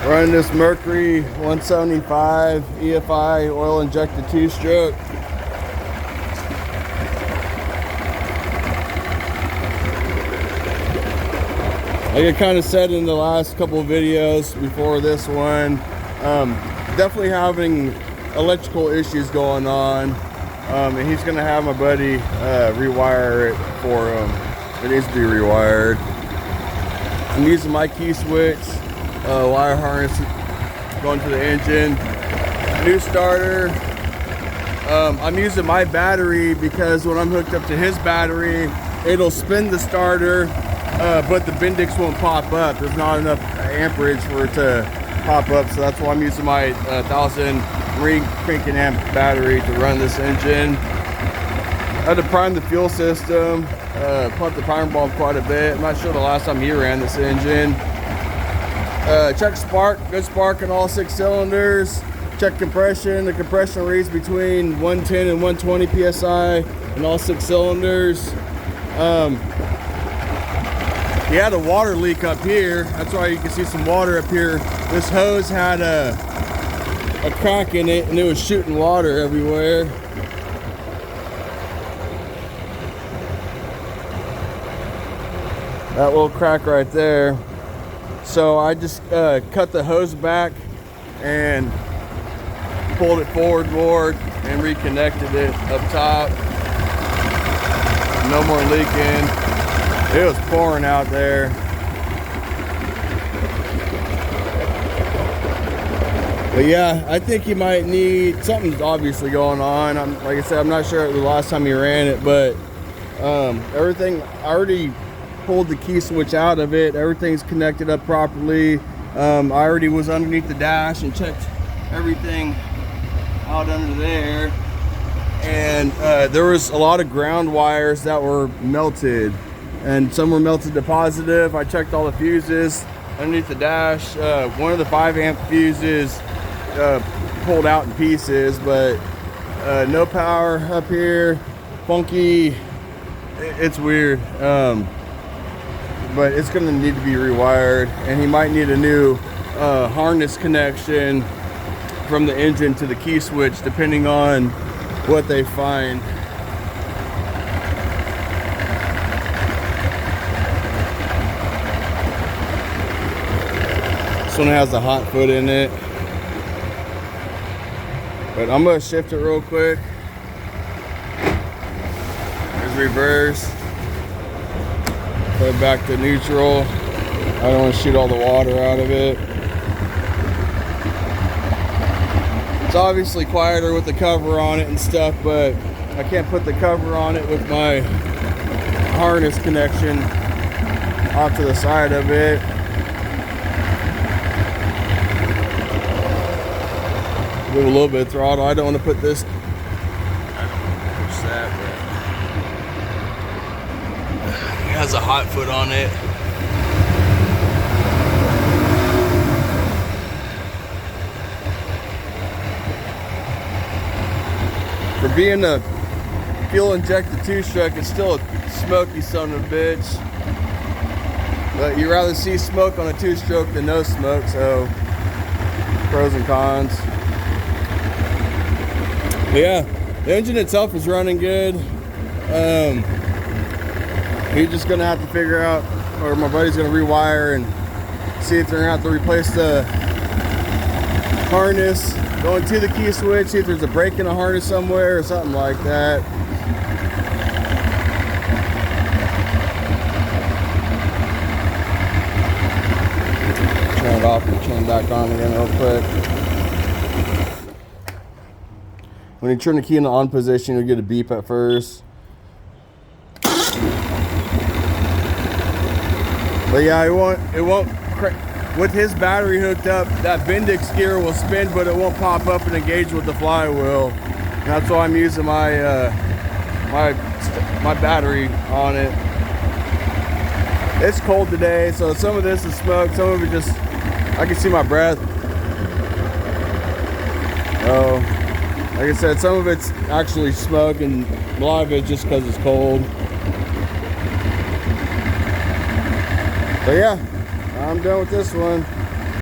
Running this Mercury 175 EFI oil-injected two-stroke. Like I kind of said in the last couple of videos before this one, definitely having electrical issues going on, and he's going to have my buddy rewire it for him. It needs to be rewired. I'm using my key switch, wire harness going to the engine, new starter. I'm using my battery because when I'm hooked up to his battery, it'll spin the starter, but the Bendix won't pop up. There's not enough amperage for it to pop up, so that's why I'm using my 1000 ring cranking amp battery to run this engine. I had to prime the fuel system, pump the primer bulb quite a bit. I'm not sure the last time he ran this engine. Check spark, good spark in all 6 cylinders. Check compression. The compression reads between 110 and 120 psi in all 6 cylinders. He had a water leak up here. That's why you can see some water up here. This hose had a crack in it and it was shooting water everywhere. That little crack right there. So I just cut the hose back and pulled it forward more and reconnected it up top. No more leaking. It was pouring out there. But yeah, I think you might need, something's obviously going on. Like I said, I'm not sure the last time he ran it, but everything, I already pulled the key switch out of it. Everything's connected up properly. I already was underneath the dash and checked everything out under there. And there was a lot of ground wires that were melted, and some were melted to positive. I checked all the fuses underneath the dash. One of the 5 amp fuses pulled out in pieces, but no power up here. Funky. It's weird. But it's going to need to be rewired, and he might need a new harness connection from the engine to the key switch, depending on what they find. This one has a hot foot in it, but I'm going to shift it real quick. There's reverse. Put it back to neutral. I don't want to shoot all the water out of it. It's obviously quieter with the cover on it and stuff, but I can't put the cover on it with my harness connection off to the side of it. Give a little bit of throttle. I don't want to put this, I don't want to push that, but it has a hot foot on it. For being a fuel injected two-stroke, it's still a smoky son of a bitch. But you rather see smoke on a two-stroke than no smoke, so pros and cons. But yeah, the engine itself is running good. He's just gonna have to figure out, or my buddy's gonna rewire and see if they're gonna have to replace the harness going to the key switch, see if there's a break in the harness somewhere or something like that. Turn it off and turn it back on again real quick. When you turn the key in the on position, you'll get a beep at first. But yeah, it won't with his battery hooked up, that Bendix gear will spin, but it won't pop up and engage with the flywheel. And that's why I'm using my my battery on it. It's cold today, so some of this is smoke, some of it just, I can see my breath. Oh, like I said, some of it's actually smoke, and a lot of it just because it's cold. But yeah, I'm done with this one.